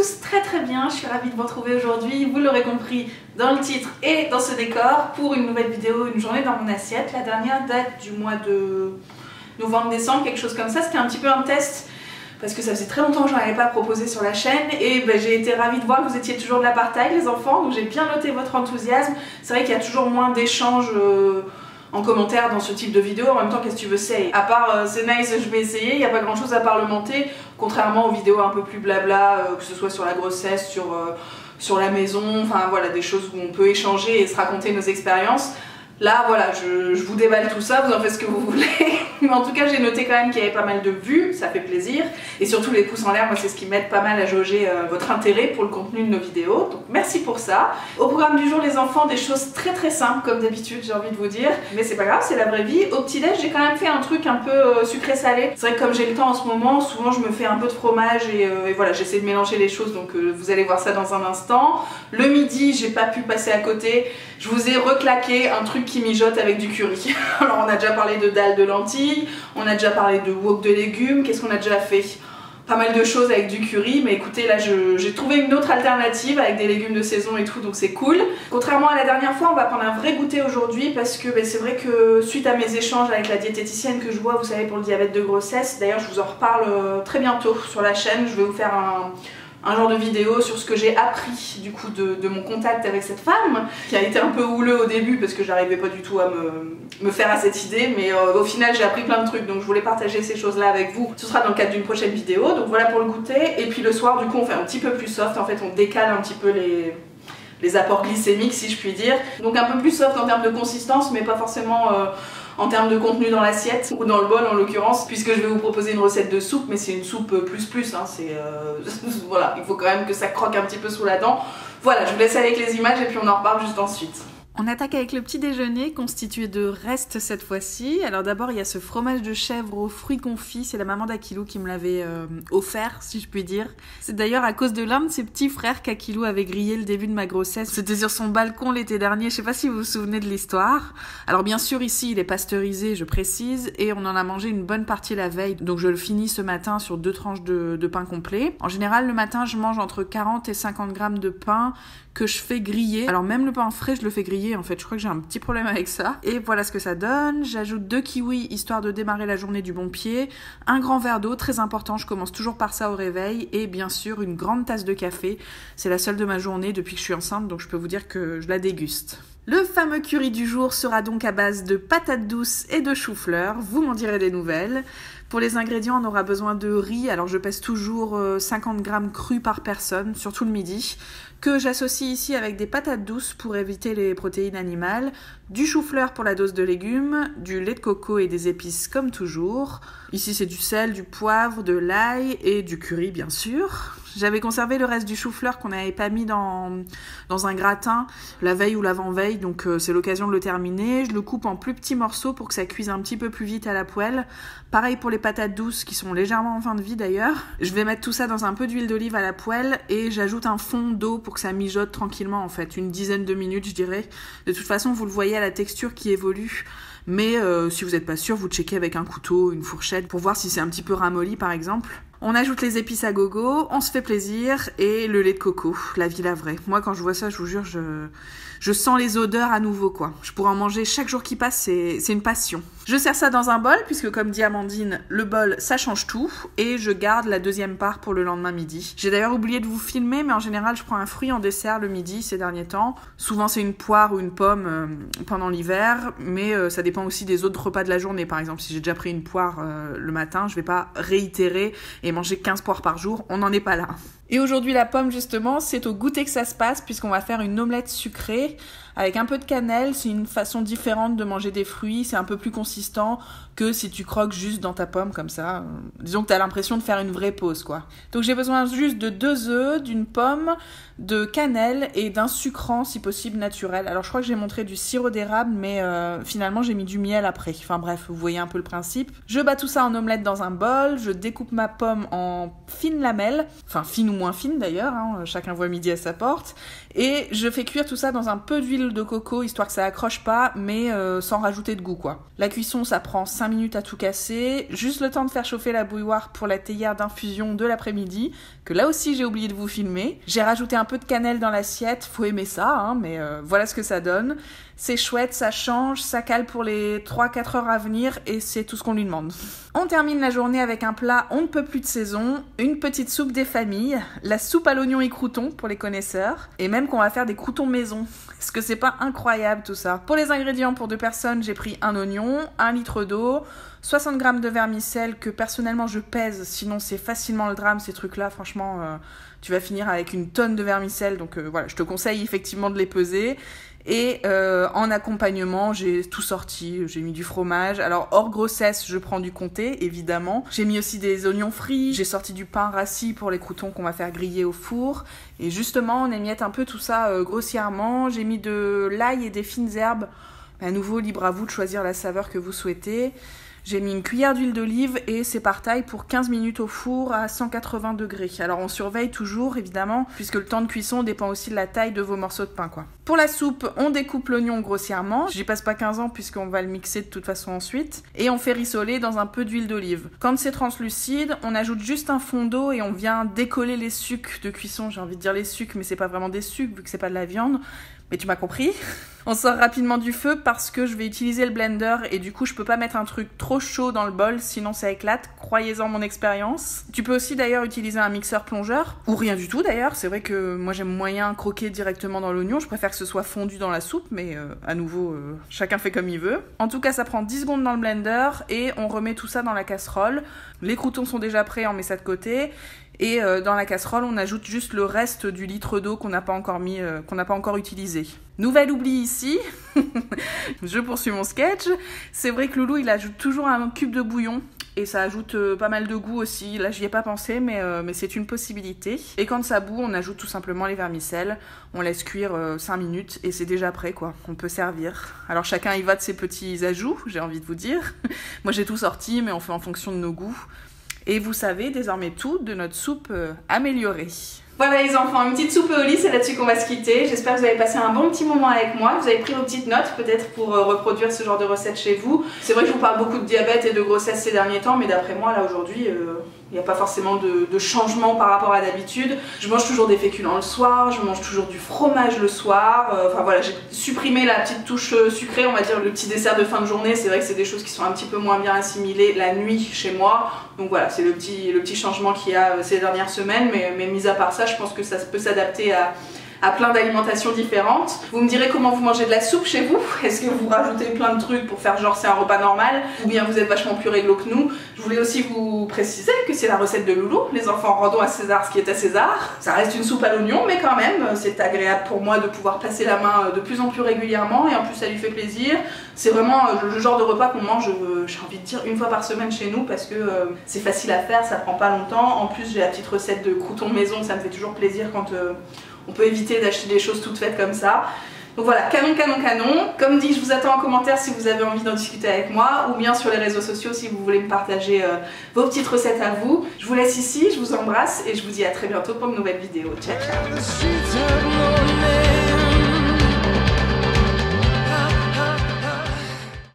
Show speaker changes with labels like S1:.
S1: tous très très bien, je suis ravie de vous retrouver aujourd'hui, vous l'aurez compris dans le titre et dans ce décor, pour une nouvelle vidéo, une journée dans mon assiette. La dernière date du mois de novembre-décembre, quelque chose comme ça, c'était un petit peu un test parce que ça faisait très longtemps que je n'en avais pas proposé sur la chaîne et j'ai été ravie de voir que vous étiez toujours de la partaille les enfants, donc j'ai bien noté votre enthousiasme. C'est vrai qu'il y a toujours moins d'échanges en commentaire dans ce type de vidéo. En même temps, qu'est-ce que tu veux say? À part c'est nice, je vais essayer, il n'y a pas grand chose à parlementer, contrairement aux vidéos un peu plus blabla, que ce soit sur la grossesse, sur la maison, enfin voilà, des choses où on peut échanger et se raconter nos expériences. Là, voilà, je vous déballe tout ça, vous en faites ce que vous voulez. Mais en tout cas, j'ai noté quand même qu'il y avait pas mal de vues, ça fait plaisir. Et surtout, les pouces en l'air, moi, c'est ce qui m'aide pas mal à jauger votre intérêt pour le contenu de nos vidéos. Donc, merci pour ça. Au programme du jour, les enfants, des choses très très simples, comme d'habitude, j'ai envie de vous dire. Mais c'est pas grave, c'est la vraie vie. Au petit-déj, j'ai quand même fait un truc un peu sucré-salé. C'est vrai que comme j'ai le temps en ce moment, souvent, je me fais un peu de fromage et voilà, j'essaie de mélanger les choses. Donc, vous allez voir ça dans un instant. Le midi, j'ai pas pu passer à côté. Je vous ai reclaqué un truc qui mijote avec du curry. Alors on a déjà parlé de dalles de lentilles, on a déjà parlé de wok de légumes, qu'est-ce qu'on a déjà fait? Pas mal de choses avec du curry, mais écoutez, là j'ai trouvé une autre alternative avec des légumes de saison et tout, donc c'est cool. Contrairement à la dernière fois, on va prendre un vrai goûter aujourd'hui parce que c'est vrai que suite à mes échanges avec la diététicienne que je vois, vous savez, pour le diabète de grossesse, d'ailleurs je vous en reparle très bientôt sur la chaîne, je vais vous faire un genre de vidéo sur ce que j'ai appris du coup de mon contact avec cette femme qui a été un peu houleux au début parce que j'arrivais pas du tout à me faire à cette idée, mais au final j'ai appris plein de trucs, donc je voulais partager ces choses là avec vous. Ce sera dans le cadre d'une prochaine vidéo, donc voilà pour le goûter. Et puis le soir du coup on fait un petit peu plus soft, en fait on décale un petit peu les apports glycémiques si je puis dire, donc un peu plus soft en termes de consistance mais pas forcément en termes de contenu dans l'assiette, ou dans le bol en l'occurrence, puisque je vais vous proposer une recette de soupe, mais c'est une soupe plus, hein, voilà, il faut quand même que ça croque un petit peu sous la dent. Voilà, je vous laisse avec les images et puis on en reparle juste ensuite. On attaque avec le petit déjeuner constitué de restes cette fois-ci. Alors d'abord il y a ce fromage de chèvre aux fruits confits, c'est la maman d'Akilou qui me l'avait offert si je puis dire. C'est d'ailleurs à cause de l'un de ses petits frères qu'Akilou avait grillé le début de ma grossesse. C'était sur son balcon l'été dernier, je sais pas si vous vous souvenez de l'histoire. Alors bien sûr ici il est pasteurisé, je précise, et on en a mangé une bonne partie la veille, donc je le finis ce matin sur 2 tranches de pain complet. En général le matin je mange entre 40 et 50 grammes de pain que je fais griller. Alors même le pain frais je le fais griller en fait, je crois que j'ai un petit problème avec ça. Et voilà ce que ça donne. J'ajoute 2 kiwis histoire de démarrer la journée du bon pied, un grand verre d'eau, très important, je commence toujours par ça au réveil, et bien sûr une grande tasse de café. C'est la seule de ma journée depuis que je suis enceinte, donc je peux vous dire que je la déguste. Le fameux curry du jour sera donc à base de patates douces et de chou-fleur, vous m'en direz des nouvelles. Pour les ingrédients, on aura besoin de riz, alors je pèse toujours 50 grammes crus par personne, surtout le midi, que j'associe ici avec des patates douces pour éviter les protéines animales, du chou-fleur pour la dose de légumes, du lait de coco et des épices comme toujours. Ici c'est du sel, du poivre, de l'ail et du curry bien sûr. J'avais conservé le reste du chou-fleur qu'on n'avait pas mis dans un gratin la veille ou l'avant-veille, donc c'est l'occasion de le terminer. Je le coupe en plus petits morceaux pour que ça cuise un petit peu plus vite à la poêle. Pareil pour les patates douces qui sont légèrement en fin de vie d'ailleurs. Je vais mettre tout ça dans un peu d'huile d'olive à la poêle et j'ajoute un fond d'eau pour que ça mijote tranquillement en fait, une dizaine de minutes je dirais. De toute façon vous le voyez à la texture qui évolue. Mais si vous n'êtes pas sûr, vous checkez avec un couteau, une fourchette pour voir si c'est un petit peu ramolli par exemple. On ajoute les épices à gogo, on se fait plaisir et le lait de coco, la vie la vraie. Moi quand je vois ça, je vous jure, je sens les odeurs à nouveau quoi. Je pourrais en manger chaque jour qui passe, c'est une passion. Je sers ça dans un bol puisque comme dit Amandine, le bol ça change tout et je garde la deuxième part pour le lendemain midi. J'ai d'ailleurs oublié de vous filmer mais en général je prends un fruit en dessert le midi ces derniers temps. Souvent c'est une poire ou une pomme pendant l'hiver mais ça dépend aussi des autres repas de la journée. Par exemple si j'ai déjà pris une poire le matin, je vais pas réitérer et manger 15 poires par jour, on n'en est pas là. Et aujourd'hui la pomme justement, c'est au goûter que ça se passe puisqu'on va faire une omelette sucrée avec un peu de cannelle. C'est une façon différente de manger des fruits, c'est un peu plus consistant que si tu croques juste dans ta pomme comme ça. Disons que tu as l'impression de faire une vraie pause quoi. Donc j'ai besoin juste de 2 œufs, d'une pomme, de cannelle et d'un sucrant si possible naturel. Alors je crois que j'ai montré du sirop d'érable mais finalement j'ai mis du miel après. Enfin bref, vous voyez un peu le principe. Je bats tout ça en omelette dans un bol, je découpe ma pomme en fines lamelles, enfin fines ou
S2: moins fine d'ailleurs, hein, chacun voit midi à sa porte. Et je fais cuire tout ça dans un peu d'huile de coco, histoire que ça accroche pas, mais sans rajouter de goût quoi. La cuisson, ça prend 5 minutes à tout casser, juste le temps de faire chauffer la bouilloire pour la théière d'infusion de l'après-midi, que là aussi j'ai oublié de vous filmer. J'ai rajouté un peu de cannelle dans l'assiette, faut aimer ça, hein, mais voilà ce que ça donne. C'est chouette, ça change, ça cale pour les 3-4 heures à venir et c'est tout ce qu'on lui demande. On termine la journée avec un plat on ne peut plus de saison, une petite soupe des familles, la soupe à l'oignon et croûtons pour les connaisseurs, et même qu'on va faire des croûtons maison. Est-ce que c'est pas incroyable tout ça? Pour les ingrédients pour 2 personnes, j'ai pris un oignon, 1 litre d'eau, 60 g de vermicelle que personnellement je pèse, sinon c'est facilement le drame ces trucs-là, franchement tu vas finir avec une tonne de vermicelle, donc voilà, je te conseille effectivement de les peser. Et en accompagnement, j'ai tout sorti, j'ai mis du fromage. Alors hors grossesse, je prends du comté, évidemment. J'ai mis aussi des oignons frits, j'ai sorti du pain rassis pour les croûtons qu'on va faire griller au four. Et justement, on émiette un peu tout ça grossièrement. J'ai mis de l'ail et des fines herbes. À nouveau, libre à vous de choisir la saveur que vous souhaitez. J'ai mis une cuillère d'huile d'olive et c'est par taille pour 15 minutes au four à 180 degrés. Alors on surveille toujours évidemment puisque le temps de cuisson dépend aussi de la taille de vos morceaux de pain quoi. Pour la soupe, on découpe l'oignon grossièrement. J'y passe pas 15 ans puisqu'on va le mixer de toute façon ensuite. Et on fait rissoler dans un peu d'huile d'olive. Quand c'est translucide, on ajoute juste un fond d'eau et on vient décoller les sucs de cuisson. J'ai envie de dire les sucs mais c'est pas vraiment des sucs vu que c'est pas de la viande. Mais tu m'as compris. On sort rapidement du feu parce que je vais utiliser le blender et du coup je peux pas mettre un truc trop chaud dans le bol sinon ça éclate, croyez-en mon expérience. Tu peux aussi d'ailleurs utiliser un mixeur plongeur ou rien du tout d'ailleurs, c'est vrai que moi j'aime moyen croquer directement dans l'oignon, je préfère que ce soit fondu dans la soupe mais à nouveau chacun fait comme il veut. En tout cas ça prend 10 secondes dans le blender et on remet tout ça dans la casserole. Les croûtons sont déjà prêts, on met ça de côté. Et dans la casserole, on ajoute juste le reste du litre d'eau qu'on n'a pas encore mis, qu'on n'a pas encore utilisé. Nouvel oubli ici, je poursuis mon sketch. C'est vrai que Loulou, il ajoute toujours un cube de bouillon et ça ajoute pas mal de goût aussi. Là, j'y ai pas pensé, mais c'est une possibilité. Et quand ça bout, on ajoute tout simplement les vermicelles. On laisse cuire 5 minutes et c'est déjà prêt, quoi. On peut servir. Alors chacun y va de ses petits ajouts, j'ai envie de vous dire. Moi, j'ai tout sorti, mais on fait en fonction de nos goûts. Et vous savez désormais tout de notre soupe améliorée.
S1: Voilà les enfants, une petite soupe au lit, c'est là-dessus qu'on va se quitter. J'espère que vous avez passé un bon petit moment avec moi, que vous avez pris vos petites notes peut-être pour reproduire ce genre de recette chez vous. C'est vrai que je vous parle beaucoup de diabète et de grossesse ces derniers temps, mais d'après moi là aujourd'hui, il n'y a pas forcément de changement par rapport à d'habitude. Je mange toujours des féculents le soir, je mange toujours du fromage le soir. Enfin voilà, j'ai supprimé la petite touche sucrée, on va dire le petit dessert de fin de journée. C'est vrai que c'est des choses qui sont un petit peu moins bien assimilées la nuit chez moi. Donc voilà, c'est le petit changement qu'il y a ces dernières semaines. Mais mis à part ça, je pense que ça peut s'adapter à plein d'alimentations différentes. Vous me direz comment vous mangez de la soupe chez vous. Est-ce que vous rajoutez plein de trucs pour faire genre c'est un repas normal ou bien vous êtes vachement plus réglo que nous. Je voulais aussi vous préciser que c'est la recette de Loulou. Les enfants rendons à César ce qui est à César. Ça reste une soupe à l'oignon mais quand même c'est agréable pour moi de pouvoir passer la main de plus en plus régulièrement et en plus ça lui fait plaisir. C'est vraiment le genre de repas qu'on mange, j'ai envie de dire, une fois par semaine chez nous parce que c'est facile à faire, ça prend pas longtemps. En plus j'ai la petite recette de croûtons maison, ça me fait toujours plaisir quand on peut éviter d'acheter des choses toutes faites comme ça. Donc voilà, canon, canon, canon. Comme dit, je vous attends en commentaire si vous avez envie d'en discuter avec moi ou bien sur les réseaux sociaux si vous voulez me partager vos petites recettes à vous. Je vous laisse ici, je vous embrasse et je vous dis à très bientôt pour une nouvelle vidéo. Ciao, ciao.